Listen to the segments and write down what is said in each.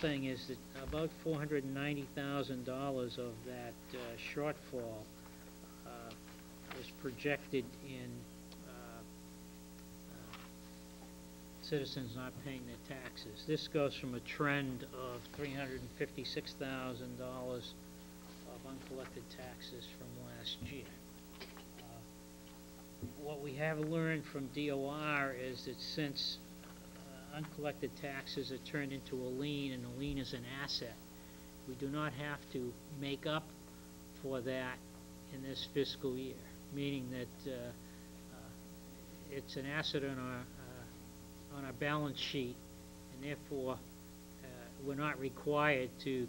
thing is that about $490,000 of that shortfall is projected in citizens not paying their taxes. This goes from a trend of $356,000 of uncollected taxes from last year. What we have learned from DOR is that since uncollected taxes are turned into a lien, and a lien is an asset, we do not have to make up for that in this fiscal year, meaning that it's an asset on our balance sheet, and therefore we're not required to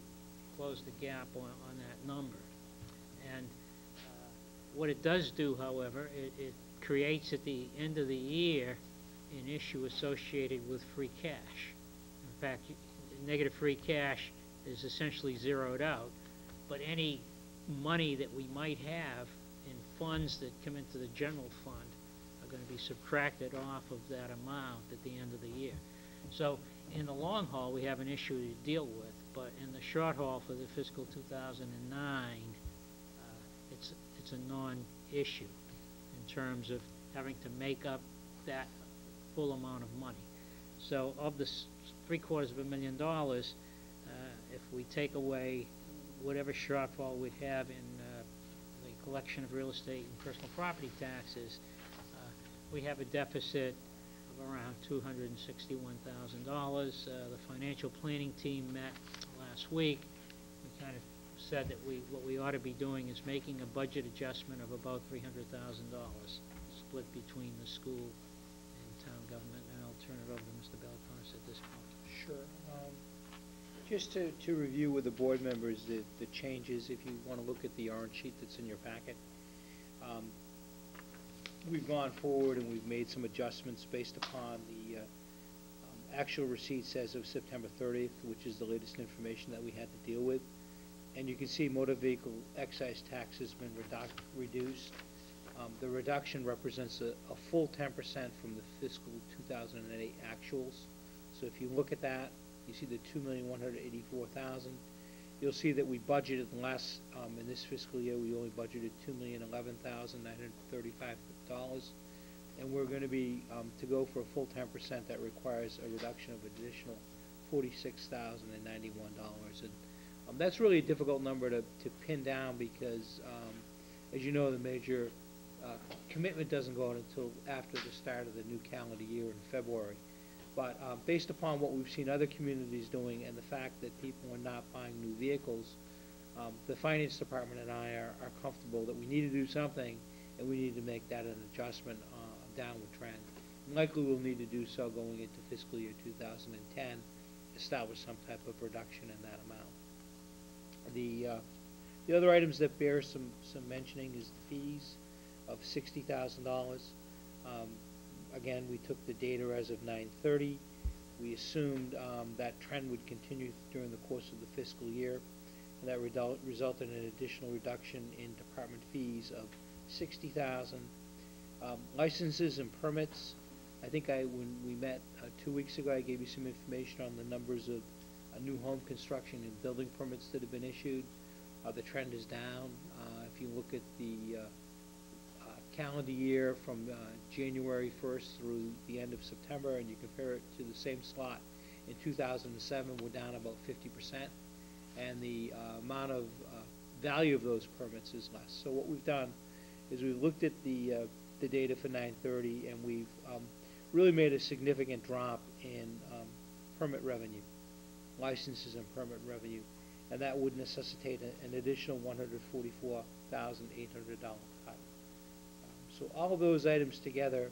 close the gap on that number. And what it does do, however, it creates at the end of the year an issue associated with free cash. In fact, negative free cash is essentially zeroed out, but any money that we might have in funds that come into the general fund are going to be subtracted off of that amount at the end of the year. So in the long haul, we have an issue to deal with, but in the short haul for the fiscal 2009, it's a non-issue in terms of having to make up that full amount of money. So of the $750,000, if we take away whatever shortfall we have in the collection of real estate and personal property taxes, we have a deficit of around $261,000. The financial planning team met last week. We kind of said that what we ought to be doing is making a budget adjustment of about $300,000 split between the school and town government, and I'll turn it over to Mr. Belconis at this point. Sure. Just to review with the board members the changes, if you want to look at the orange sheet that's in your packet. We've gone forward and we've made some adjustments based upon the actual receipts as of September 30th, which is the latest information that we had to deal with. And you can see motor vehicle excise tax has been reduced. The reduction represents a full 10% from the fiscal 2008 actuals. So if you look at that, you see the $2,184,000. You'll see that we budgeted less in this fiscal year. We only budgeted $2,011,935, and we're going to be to go for a full 10%. That requires a reduction of additional $46,091, and that's really a difficult number to pin down because, as you know, the major commitment doesn't go out until after the start of the new calendar year in February. But based upon what we've seen other communities doing and the fact that people are not buying new vehicles, the finance department and I are comfortable that we need to do something, and we need to make that an adjustment downward trend. And likely we'll need to do so going into fiscal year 2010, establish some type of reduction in that amount. The other items that bear some mentioning is the fees of $60,000. Again, we took the data as of 9/30. We assumed that trend would continue during the course of the fiscal year, and that resulted in an additional reduction in department fees of $60,000. Licenses and permits. I think when we met 2 weeks ago, I gave you some information on the numbers of new home construction and building permits that have been issued. The trend is down. If you look at the calendar year from January 1st through the end of September, and you compare it to the same slot in 2007, we're down about 50%, and the amount of value of those permits is less. So what we've done is we've looked at the data for 9/30, and we've really made a significant drop in permit revenue, licenses and permit revenue, and that would necessitate an additional $144,800 cut. So all of those items together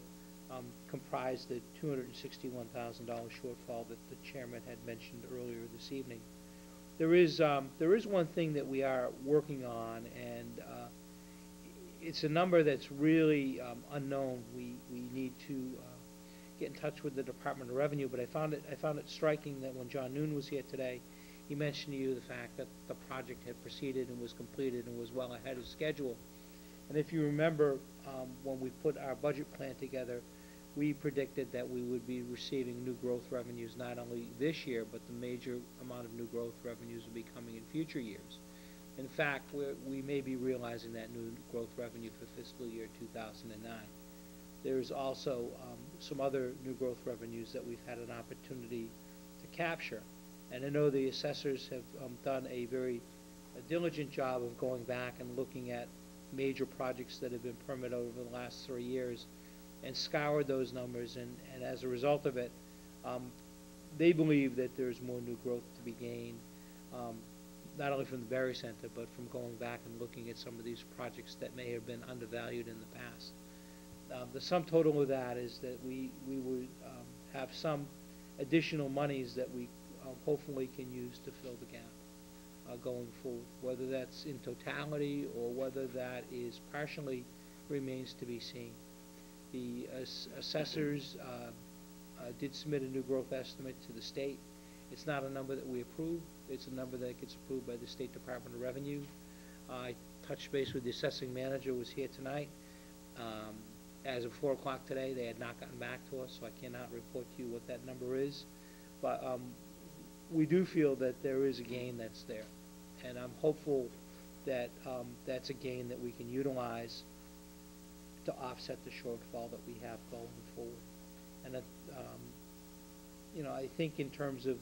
comprise the $261,000 shortfall that the chairman had mentioned earlier this evening. There is one thing that we are working on, and it's a number that's really unknown. We need to get in touch with the Department of Revenue, but I found it striking that when John Noon was here today, he mentioned to you the fact that the project had proceeded and was completed and was well ahead of schedule. And if you remember, when we put our budget plan together, we predicted that we would be receiving new growth revenues not only this year, but the major amount of new growth revenues will be coming in future years. In fact, we may be realizing that new growth revenue for fiscal year 2009. There's also some other new growth revenues that we've had an opportunity to capture. And I know the assessors have done a very diligent job of going back and looking at major projects that have been permitted over the last 3 years and scoured those numbers, and as a result of it, they believe that there's more new growth to be gained, not only from the Berry Center, but from going back and looking at some of these projects that may have been undervalued in the past. The sum total of that is that we would have some additional monies that we hopefully can use to fill the gap going forward. Whether that's in totality or whether that is partially remains to be seen. The assessors did submit a new growth estimate to the state. It's not a number that we approve. It's a number that gets approved by the State Department of Revenue. I touched base with the assessing manager, was here tonight. As of 4 o'clock today, they had not gotten back to us, so I cannot report to you what that number is. But we do feel that there is a gain that's there. And I'm hopeful that that's a gain that we can utilize to offset the shortfall that we have going forward. And you know, I think in terms of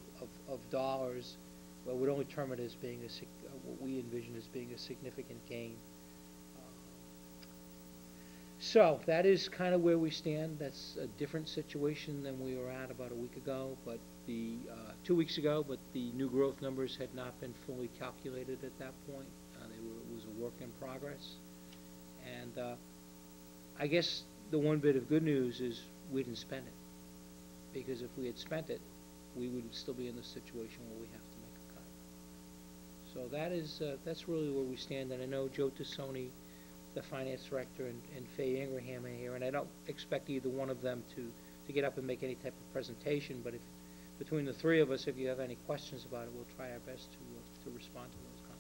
dollars, well, we'd only term it as being what we envision as being a significant gain. So that is kind of where we stand. That's a different situation than we were at about a week ago, but 2 weeks ago. But the new growth numbers had not been fully calculated at that point. It was a work in progress, and I guess the one bit of good news is we didn't spend it, because if we had spent it, we would still be in the situation where we have to make a cut. So that is that's really where we stand. And I know Joe Tassoni, the finance director, and Faye Ingraham are here, and I don't expect either one of them to get up and make any type of presentation, but if between the three of us, if you have any questions about it, we'll try our best to respond to those comments.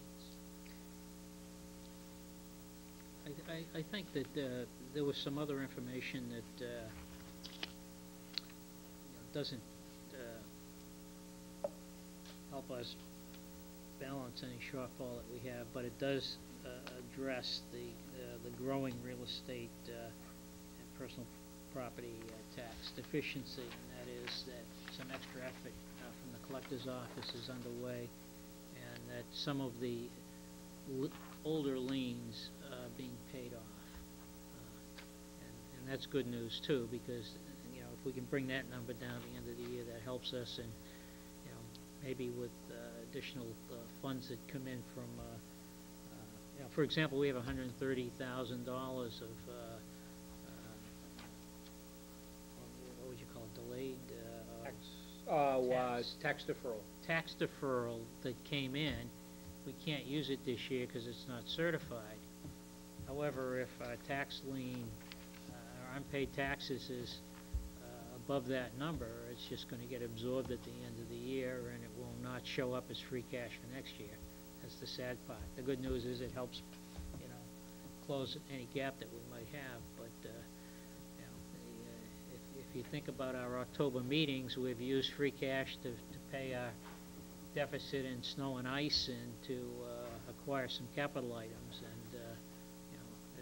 I think that there was some other information that doesn't help us balance any shortfall that we have, but it does address the growing real estate and personal property tax deficiency, and that is that some extra effort from the collector's office is underway, and that some of the older liens being paid off, and that's good news too, because if we can bring that number down at the end of the year, that helps us, and maybe with additional funds that come in from for example, we have $130,000 of what would you call it, delayed tax deferral. Tax deferral that came in. We can't use it this year because it's not certified. However, if our tax lien, our unpaid taxes is above that number, it's just going to get absorbed at the end of the year, and it will not show up as free cash for next year. That's the sad part. The good news is it helps, close any gap that we might have. But if you think about our October meetings, we've used free cash to pay our deficit in snow and ice and to acquire some capital items. And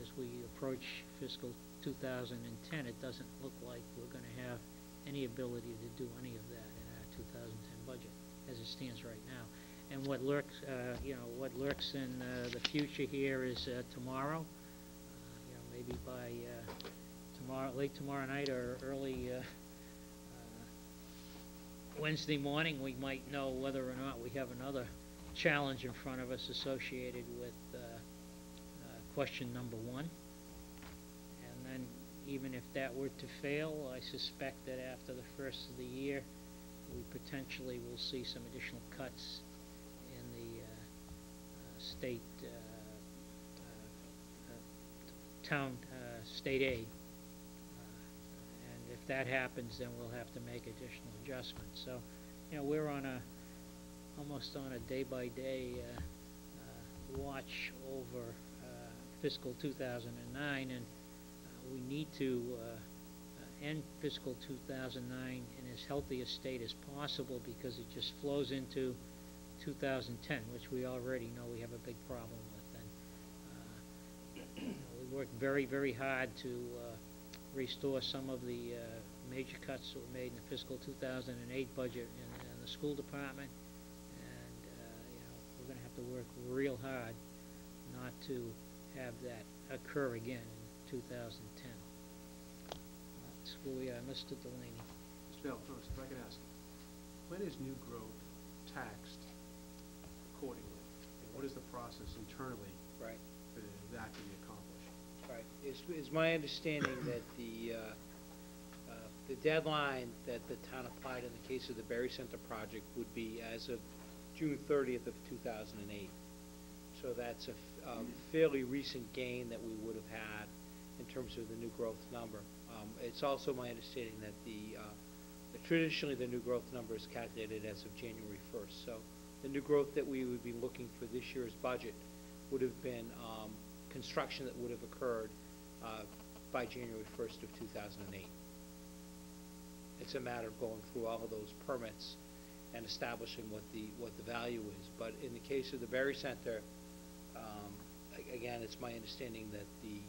as we approach fiscal 2010, it doesn't look like we're going to have any ability to do any of that in our 2010 budget as it stands right now. And what lurks, what lurks in the future here is tomorrow. Maybe by late tomorrow night or early Wednesday morning, we might know whether or not we have another challenge in front of us associated with question number 1. And then, even if that were to fail, I suspect that after the first of the year, we potentially will see some additional cuts in the state state aid, and if that happens, then we'll have to make additional adjustments. So, we're almost on a day-by-day watch over fiscal 2009, and we need to end fiscal 2009 in as healthy a state as possible, because it just flows into 2010, which we already know we have a big problem with. And we worked very, very hard to restore some of the major cuts that were made in the fiscal 2008 budget in the school department. And we're going to have to work real hard not to have that occur again in 2010. That's where we are. Mr. Delaney. Mr. Alphonse, if I could ask, when is new growth taxed accordingly? And what is the process internally Right. for that to be accomplished? Right. It's my understanding that the deadline that the town applied in the case of the Berry Center project would be as of June 30th of 2008. So that's a fairly recent gain that we would have had in terms of the new growth number. It's also my understanding that traditionally the new growth number is calculated as of January 1st. So the new growth that we would be looking for this year's budget would have been construction that would have occurred by January 1st of 2008. It's a matter of going through all of those permits and establishing what the value is. But in the case of the Berry Center, again, it's my understanding that the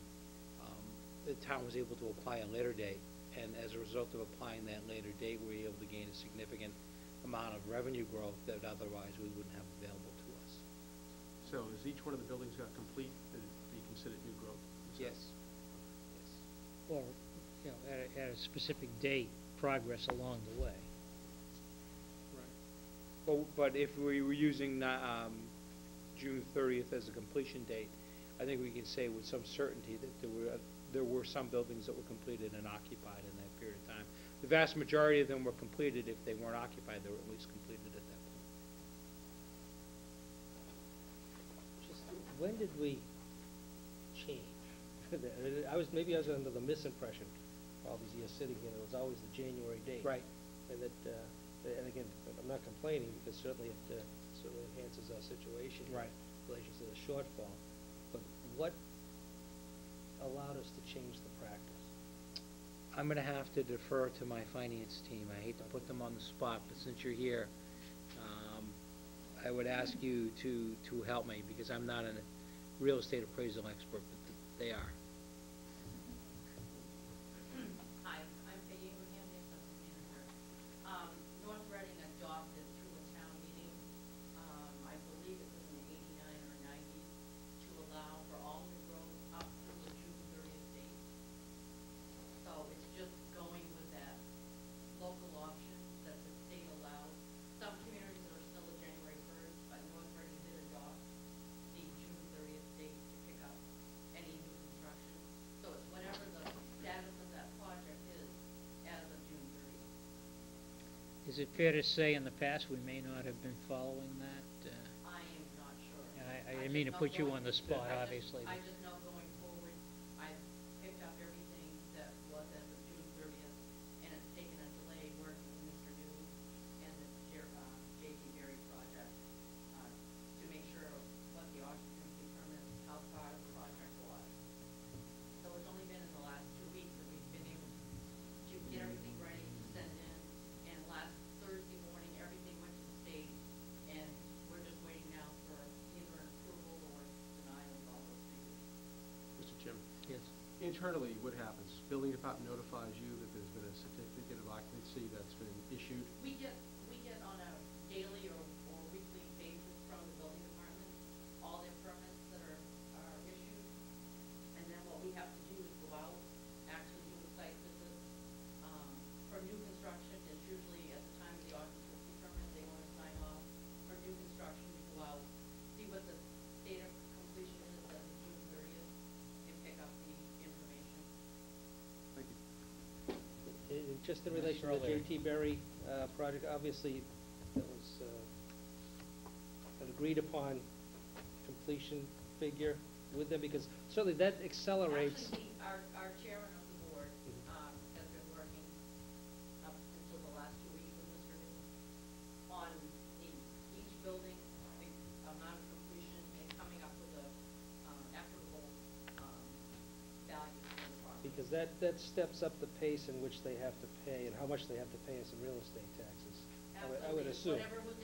town was able to apply a later date, and as a result of applying that later date, we were able to gain a significant amount of revenue growth that otherwise we wouldn't have available to us. So is each one of the buildings got complete to be considered new growth? Yes. Or, at a specific date, progress along the way. Right. But if we were using June 30th as a completion date, I think we can say with some certainty that there were some buildings that were completed and occupied in that period of time. The vast majority of them were completed. If they weren't occupied, they were at least completed at that point. Just, when did we change? I was under the misimpression all these years sitting here, it was always the January date. Right. And that, and again, I'm not complaining, because certainly it certainly enhances our situation here Right. in relation to the shortfall. But what allowed us to change the practice? I'm going to have to defer to my finance team. I hate to put them on the spot, but since you're here, I would ask you to help me, because I'm not a real estate appraisal expert, but they are. Hi, I'm Peggy Abraham, the assessment manager. North Reading adopted through a town meeting, I believe it was in the 89 or 90, to allow for all new growth up through the June 30th date. So it's just going with that local option that the state allows. Some communities are still a January 1st, but North Reading did adopt the June 30th date to pick up any new construction. So it's whatever the status of that project is as of June 30th. Is it fair to say in the past we may not have been following that? I am not sure. I didn't mean to put you on the spot, obviously. I just know going forward, I've picked up everything that was as of June 30th, and it's taken a delay working with Mr. New and the J.T. Berry project to make sure what the occupancy permit, how far the project was. So it's only been in the last 2 weeks that we've been able to get everything ready to send in, and last Thursday morning, everything went to the state, and we're just waiting now for either an approval or denial of all those figures. Mr. Chairman, Yes. internally, what happens? Building department notifies you that there's been a certificate of occupancy that's been issued? We get on a daily or weekly basis from the building department all their permits that are issued, and then what we have to do is go out, actually do the site visits. For new construction, it's usually at the time of the occupancy permit, they want to sign off. For new construction, we go out, see what the state of completion is as of June 30th, and pick up the information. Thank you. Just in relation to the J.T. Berry project, obviously, that was an agreed upon completion figure with them, because certainly that accelerates. Actually, our chairman of the board has been working up until the last 2 weeks with Mr. New on each building, the amount of completion, and coming up with a equitable value for the project. Because that steps up the pace in which they have to pay and how much they have to pay in some real estate taxes. I would Absolutely. assume. Whatever was